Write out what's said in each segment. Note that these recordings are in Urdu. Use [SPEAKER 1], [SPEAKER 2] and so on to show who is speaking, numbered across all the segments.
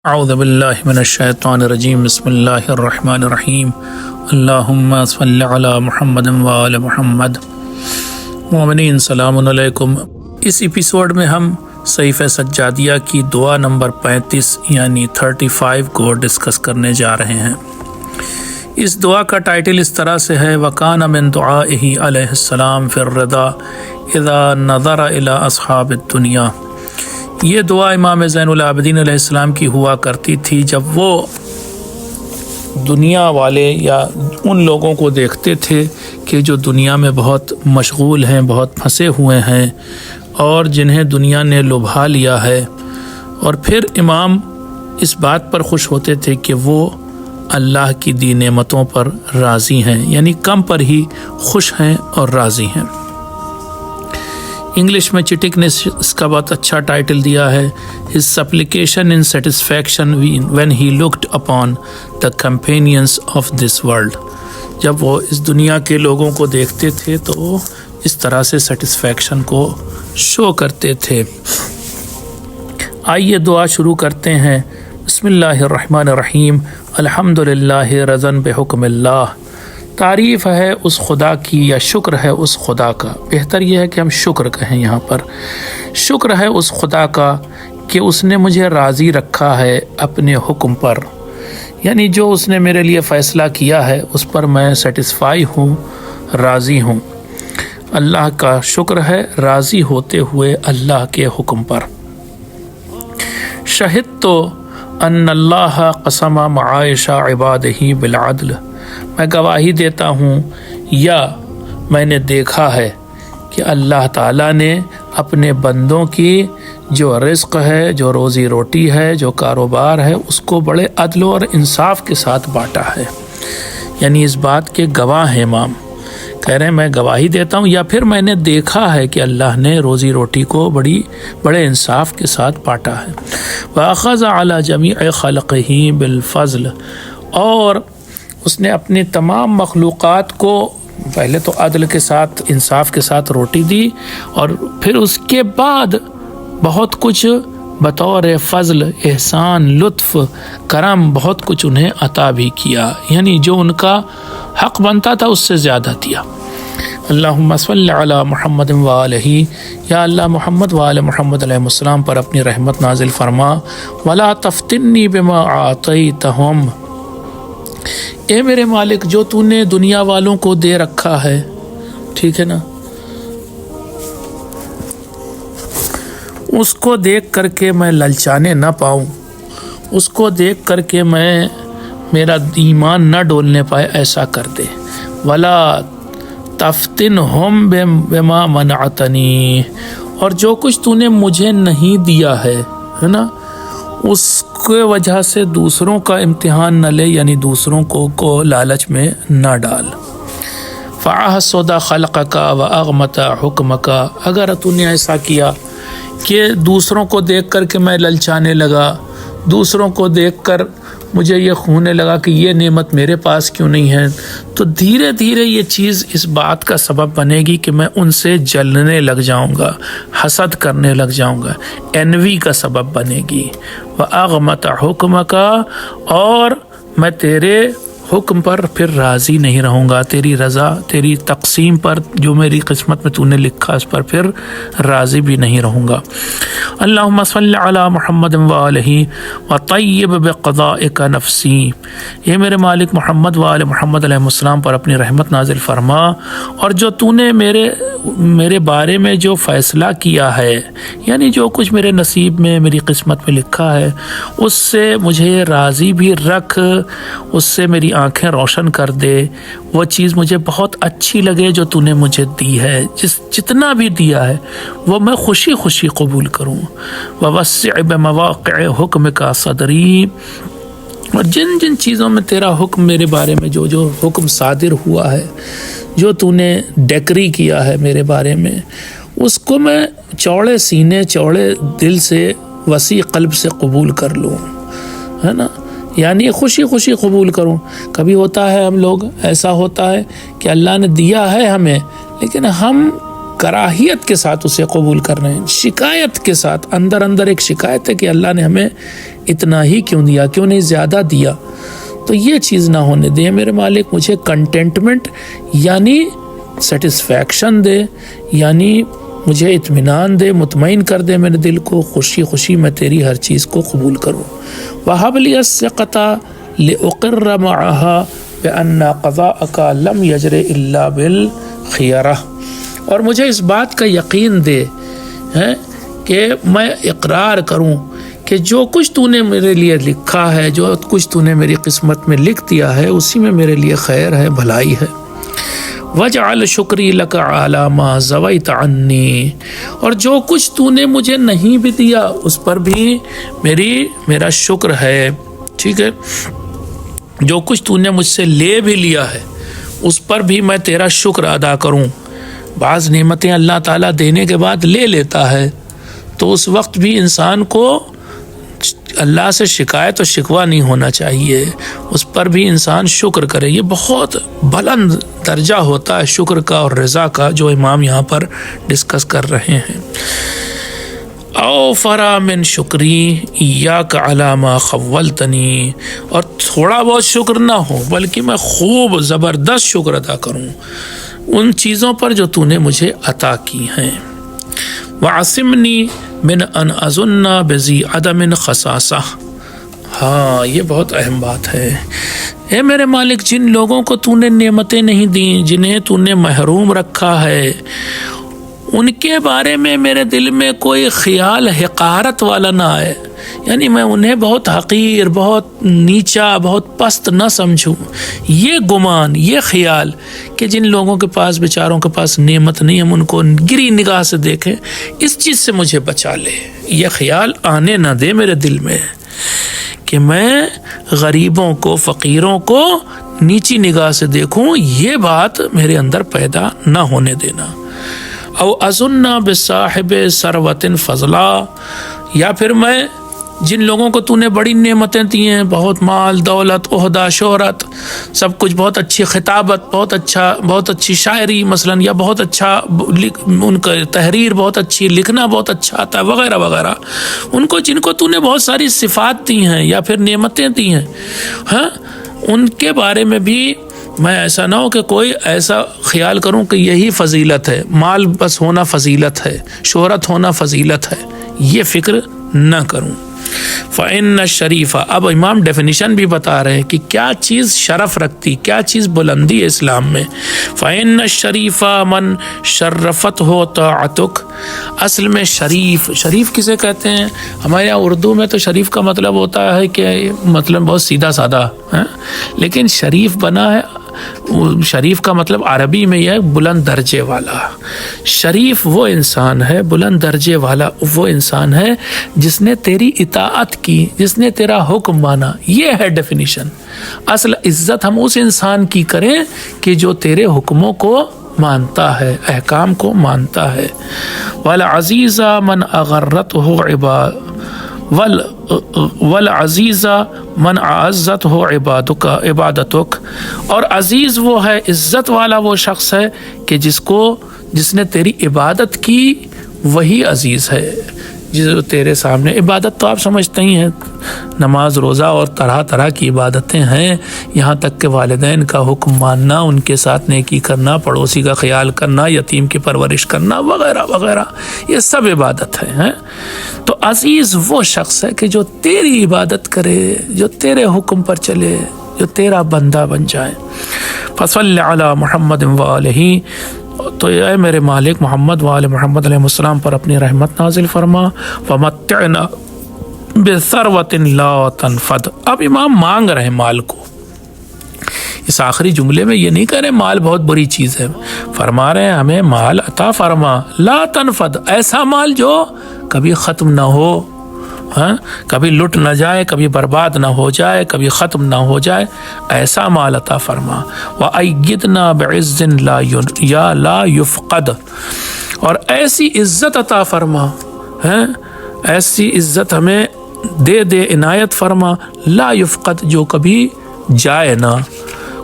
[SPEAKER 1] اعوذ باللہ من الشیطان الرجیم بسم اللہ الرحمن الرحیم اللہم صلی علی محمد وآل محمد۔ مومنین سلام علیکم۔ اس ایپیسوڈ میں ہم صحیفہ سجادیہ کی دعا نمبر 35 یعنی 35 کو ڈسکس کرنے جا رہے ہیں۔ اس دعا کا ٹائٹل اس طرح سے ہے وَكَانَ مِن دُعَائِهِ علیہ السلام فِي الرِّضَا اِذَا نَظَرَ إِلَىٰ أَصْحَابِ الدُّنْيَا۔ یہ دعا امام زین العابدین علیہ السلام کی ہوا کرتی تھی جب وہ دنیا والے یا ان لوگوں کو دیکھتے تھے کہ جو دنیا میں بہت مشغول ہیں، بہت پھنسے ہوئے ہیں اور جنہیں دنیا نے لبھا لیا ہے، اور پھر امام اس بات پر خوش ہوتے تھے کہ وہ اللہ کی دی نعمتوں پر راضی ہیں، یعنی کم پر ہی خوش ہیں اور راضی ہیں۔ انگلش میں چٹک نے اس کا بہت اچھا ٹائٹل دیا ہے His supplication in satisfaction when he looked upon the companions of this world۔ جب وہ اس دنیا کے لوگوں کو دیکھتے تھے تو وہ اس طرح سے سیٹسفیکشن کو شو کرتے تھے۔ آئیے دعا شروع کرتے ہیں۔ بسم اللہ الرحمن الرحیم۔ الحمدللہ رضا بحکم اللہ۔ تعریف ہے اس خدا کی یا شکر ہے اس خدا کا، بہتر یہ ہے کہ ہم شکر کہیں یہاں پر۔ شکر ہے اس خدا کا کہ اس نے مجھے راضی رکھا ہے اپنے حکم پر، یعنی جو اس نے میرے لیے فیصلہ کیا ہے اس پر میں سیٹسفائی ہوں، راضی ہوں۔ اللہ کا شکر ہے راضی ہوتے ہوئے اللہ کے حکم پر۔ شہدت ان اللہ قسم معائش عبادہ بالعدل۔ میں گواہی دیتا ہوں یا میں نے دیکھا ہے کہ اللہ تعالیٰ نے اپنے بندوں کی جو رزق ہے، جو روزی روٹی ہے، جو کاروبار ہے، اس کو بڑے عدل اور انصاف کے ساتھ بانٹا ہے، یعنی اس بات کے گواہ ہیں امام۔ کہہ رہے ہیں میں گواہی دیتا ہوں یا پھر میں نے دیکھا ہے کہ اللہ نے روزی روٹی کو بڑے انصاف کے ساتھ بانٹا ہے۔ وَأَخَذَ عَلَى جَمِيعِ خَلْقِهِ بِالْفَضْلِ، اور اس نے اپنی تمام مخلوقات کو پہلے تو عدل کے ساتھ، انصاف کے ساتھ روٹی دی، اور پھر اس کے بعد بہت کچھ بطور فضل، احسان، لطف، کرم بہت کچھ انہیں عطا بھی کیا، یعنی جو ان کا حق بنتا تھا اس سے زیادہ دیا۔ اللہم صلی علی محمد وآلہ، یا اللہ محمد وآل محمد علیہ السلام پر اپنی رحمت نازل فرما۔ ولا تفتنی بما اعطیتہم، اے میرے مالک جو تو نے دنیا والوں کو دے رکھا ہے، ٹھیک ہے نا، اس کو دیکھ کر کے میں للچانے نہ پاؤں، اس کو دیکھ کر کے میرا ایمان نہ ڈولنے پائے، ایسا کر دے۔ ولا تفتنہم بما منعتنی، اور جو کچھ تو نے مجھے نہیں دیا ہے نا، اس کے وجہ سے دوسروں کا امتحان نہ لے، یعنی دوسروں کو لالچ میں نہ ڈال۔ فَأَحْسَدَ خَلْقَكَ وَأَغْمَتَ حُكْمَكَ، اگر تو نے ایسا کیا کہ دوسروں کو دیکھ کر کے میں للچانے لگا، دوسروں کو دیکھ کر مجھے یہ ہونے لگا کہ یہ نعمت میرے پاس کیوں نہیں ہے، تو دھیرے دھیرے یہ چیز اس بات کا سبب بنے گی کہ میں ان سے جلنے لگ جاؤں گا، حسد کرنے لگ جاؤں گا، انوی کا سبب بنے گی۔ وَأَغْمَتَ حُكْمَكَ، اور میں تیرے حکم پر پھر راضی نہیں رہوں گا، تیری رضا، تیری تقسیم پر جو میری قسمت میں تو نے لکھا اس پر پھر راضی بھی نہیں رہوں گا۔ اللہم صلی علی محمد وآلہ وطیب بقضائک نفسی، یہ میرے مالک محمد وآل محمد علیہ السلام پر اپنی رحمت نازل فرما، اور جو تو نے میرے بارے میں جو فیصلہ کیا ہے، یعنی جو کچھ میرے نصیب میں، میری قسمت میں لکھا ہے، اس سے مجھے راضی بھی رکھ، اس سے میری آنکھیں روشن کر دے، وہ چیز مجھے بہت اچھی لگے جو تو نے مجھے دی ہے، جتنا بھی دیا ہے وہ میں خوشی خوشی قبول کروں۔ وَوَسِّعْ بِمَوَاقِعِ حُكْمِكَ صَدْرِي، اور جن جن چیزوں میں تیرا حکم میرے بارے میں جو حکم صادر ہوا ہے، جو تو نے ڈیکری کیا ہے میرے بارے میں، اس کو میں چوڑے سینے، چوڑے دل سے، وسیع قلب سے قبول کر لوں، ہے نا، یعنی خوشی خوشی قبول کروں۔ کبھی ہوتا ہے ہم لوگ ایسا ہوتا ہے کہ اللہ نے دیا ہے ہمیں، لیکن ہم کراہیت کے ساتھ اسے قبول کر رہے ہیں، شکایت کے ساتھ، اندر اندر ایک شکایت ہے کہ اللہ نے ہمیں اتنا ہی کیوں دیا، کیوں نہیں زیادہ دیا. تو یہ چیز نہ ہونے دے میرے مالک، مجھے کنٹینٹمنٹ یعنی سیٹسفیکشن دے، یعنی مجھے اطمینان دے، مطمئن کر دے میرے دل کو، خوشی خوشی میں تیری ہر چیز کو قبول کروں. وَهَبْ لِيَ الثِّقَةَ لِأُقِرَّ مَعَهَا بِأَنَّ قَضَاءَكَ لَمْ يَجْرِ إِلَّا بِالْخِيَرَةِ، اور مجھے اس بات کا یقین دے کہ میں اقرار کروں کہ جو کچھ تو نے میرے لیے لکھا ہے، جو کچھ تو نے میری قسمت میں لکھ دیا ہے، اسی میں میرے لیے خیر ہے، بھلائی ہے. وَجْعَلْ شُكْرِي لَكَ عَلَى مَا زَوَيْتَ عَنِّي، اور جو کچھ تو نے مجھے نہیں بھی دیا اس پر بھی میرا شکر ہے. ٹھیک ہے، جو کچھ تو نے مجھ سے لے بھی لیا ہے اس پر بھی میں تیرا شکر ادا کروں. بعض نعمتیں اللہ تعالیٰ دینے کے بعد لے لیتا ہے تو اس وقت بھی انسان کو اللہ سے شکایت و شکوہ نہیں ہونا چاہیے، اس پر بھی انسان شکر کرے. یہ بہت بلند درجہ ہوتا ہے شکر کا اور رضا کا، جو امام یہاں پر ڈسکس کر رہے ہیں. او فرا من شکری ایاک علی ما خولتنی، اور تھوڑا بہت شکر نہ ہو بلکہ میں خوب زبردست شکر ادا کروں ان چیزوں پر جو تو نے مجھے عطا کی ہیں. وعصمنی من ان اظن بذی عدم خصاصہ. ہاں یہ بہت اہم بات ہے. اے میرے مالک، جن لوگوں کو تو نے نعمتیں نہیں دیں، جنہیں تو نے محروم رکھا ہے، ان کے بارے میں میرے دل میں کوئی خیال حقارت والا نہ آئے، یعنی میں انہیں بہت حقیر، بہت نیچا، بہت پست نہ سمجھوں. یہ گمان، یہ خیال کہ جن لوگوں کے پاس، بیچاروں کے پاس نعمت نہیں، ہم ان کو گری نگاہ سے دیکھیں، اس چیز سے مجھے بچا لے. یہ خیال آنے نہ دے میرے دل میں کہ میں غریبوں کو، فقیروں کو نیچی نگاہ سے دیکھوں. یہ بات میرے اندر پیدا نہ ہونے دینا. او اظن بصاحب ثروت فضلا، یا پھر میں جن لوگوں کو تو نے بڑی نعمتیں دی ہیں، بہت مال، دولت، عہدہ، شہرت، سب کچھ، بہت اچھی خطابت، بہت اچھی شاعری مثلا، یا بہت اچھا ان کا تحریر بہت اچھی، لکھنا بہت اچھا آتا ہے، وغیرہ وغیرہ، ان کو جن کو تو نے بہت ساری صفات دی ہیں یا پھر نعمتیں دی ہیں، ہاں ان کے بارے میں بھی میں ایسا نہ ہو کہ کوئی ایسا خیال کروں کہ یہی فضیلت ہے، مال بس ہونا فضیلت ہے، شہرت ہونا فضیلت ہے، یہ فکر نہ کروں. فَإِنَّ الشَّرِيفَ، اب امام ڈیفینیشن بھی بتا رہے ہیں کہ کیا چیز شرف رکھتی، کیا چیز بلندی ہے اسلام میں. فَإِنَّ الشَّرِيفَ مَنْ شَرَّفَتْهُ طَاعَتُكَ. اصل میں شریف کسے کہتے ہیں؟ ہمارے یہاں اردو میں تو شریف کا مطلب ہوتا ہے کہ مطلب بہت سیدھا سادہ، لیکن شریف بنا ہے، شریف کا مطلب عربی میں یہ ہے بلند درجے والا. شریف وہ انسان ہے، بلند درجے والا وہ انسان ہے جس نے تیری اطاعت کی، جس نے تیرا حکم مانا. یہ ہے ڈیفینیشن. اصل عزت ہم اس انسان کی کریں کہ جو تیرے حکموں کو مانتا ہے، احکام کو مانتا ہے. والعزیز من اغرته والعزیز من اعزت ہو عبادتک، اور عزیز وہ ہے، عزت والا وہ شخص ہے کہ جس نے تیری عبادت کی، وہی عزیز ہے. جو تیرے سامنے عبادت تو آپ سمجھتے ہی ہیں، نماز، روزہ اور طرح طرح کی عبادتیں ہیں، یہاں تک کہ والدین کا حکم ماننا، ان کے ساتھ نیکی کرنا، پڑوسی کا خیال کرنا، یتیم کی پرورش کرنا، وغیرہ وغیرہ، یہ سب عبادت ہے. تو عزیز وہ شخص ہے کہ جو تیری عبادت کرے، جو تیرے حکم پر چلے، جو تیرا بندہ بن جائے. فصل علی محمد وآلہ، تو اے میرے مالک محمد وآل محمد علیہ السلام پر اپنی رحمت نازل فرما. ومتعنا بثروۃ لا تنفد. اب امام مانگ رہے ہیں مال کو. اس آخری جملے میں یہ نہیں کہہ رہے مال بہت بری چیز ہے، فرما رہے ہیں ہمیں مال عطا فرما، لا تنفد، ایسا مال جو کبھی ختم نہ ہو، کبھی لٹ نہ جائے، کبھی برباد نہ ہو جائے، کبھی ختم نہ ہو جائے، ایسا مال عطا فرما. وَأَيِّدْنَا بِعِزٍّ لا يُفْقَدْ، اور ایسی عزت عطا فرما، ایسی عزت ہمیں دے عنایت فرما، لا يفقد، جو کبھی جائے نہ.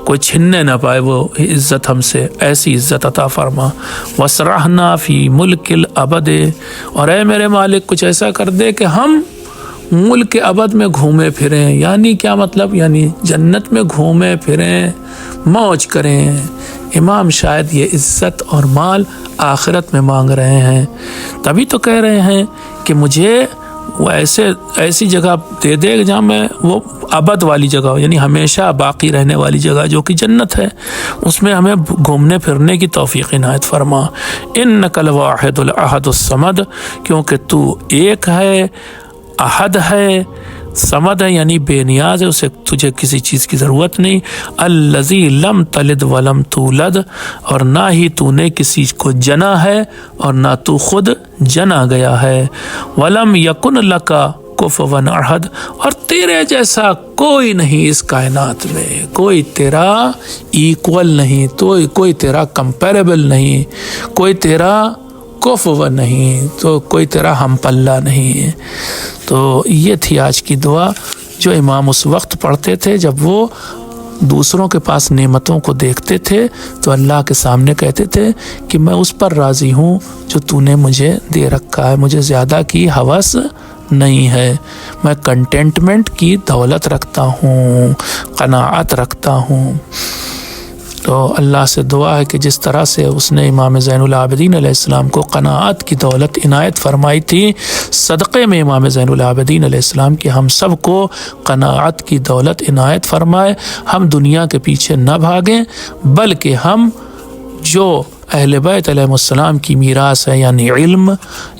[SPEAKER 1] کوئی چھننے نہ پائے وہ عزت ہم سے، ایسی عزت عطا فرما۔ وسرحنا فی ملک الابد، اور اے میرے مالک کچھ ایسا کر دے کہ ہم ملک ابد میں گھومے پھریں، یعنی کیا مطلب، یعنی جنت میں گھومے پھریں، موج کریں۔ امام شاید یہ عزت اور مال آخرت میں مانگ رہے ہیں، تبھی تو کہہ رہے ہیں کہ مجھے وہ ایسی جگہ دے دے جہاں میں وہ ابد والی جگہ، یعنی ہمیشہ باقی رہنے والی جگہ جو کہ جنت ہے، اس میں ہمیں گھومنے پھرنے کی توفیق عنایت فرما۔ انک الواحد الاحد الصمد، کیونکہ تو ایک ہے، احد ہے، صمد ہے یعنی بے نیاز ہے، اسے تجھے کسی چیز کی ضرورت نہیں۔ الذی لم تلد ولم تولد، اور نہ ہی تو نے کسی کو جنا ہے اور نہ تو خود جنا گیا ہے۔ ولم یکن لک کفوا احد، اور تیرے جیسا کوئی نہیں اس کائنات میں، کوئی تیرا ایکول نہیں، تو کوئی تیرا کمپیریبل نہیں، کوئی تیرا کفو نہیں، تو کوئی تیرا ہم پلہ نہیں۔ تو یہ تھی آج کی دعا جو امام اس وقت پڑھتے تھے جب وہ دوسروں کے پاس نعمتوں کو دیکھتے تھے تو اللہ کے سامنے کہتے تھے کہ میں اس پر راضی ہوں جو تو نے مجھے دے رکھا ہے، مجھے زیادہ کی ہوس نہیں ہے، میں کنٹینٹمنٹ کی دولت رکھتا ہوں، قناعت رکھتا ہوں۔ تو اللہ سے دعا ہے کہ جس طرح سے اس نے امام زین العابدین علیہ السلام کو قناعت کی دولت عنایت فرمائی تھی، صدقے میں امام زین العابدین علیہ السلام کی ہم سب کو قناعت کی دولت عنایت فرمائے، ہم دنیا کے پیچھے نہ بھاگیں بلکہ ہم جو اہل بیت علیہ السلام کی میراث ہے، یعنی علم،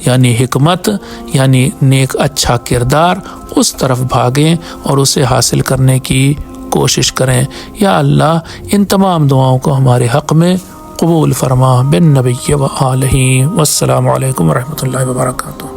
[SPEAKER 1] یعنی حکمت، یعنی نیک اچھا کردار، اس طرف بھاگیں اور اسے حاصل کرنے کی کوشش کریں۔ یا اللہ ان تمام دعاؤں کو ہمارے حق میں قبول فرما، بالنبی و آلہ، والسلام علیکم ورحمۃ اللہ وبرکاتہ۔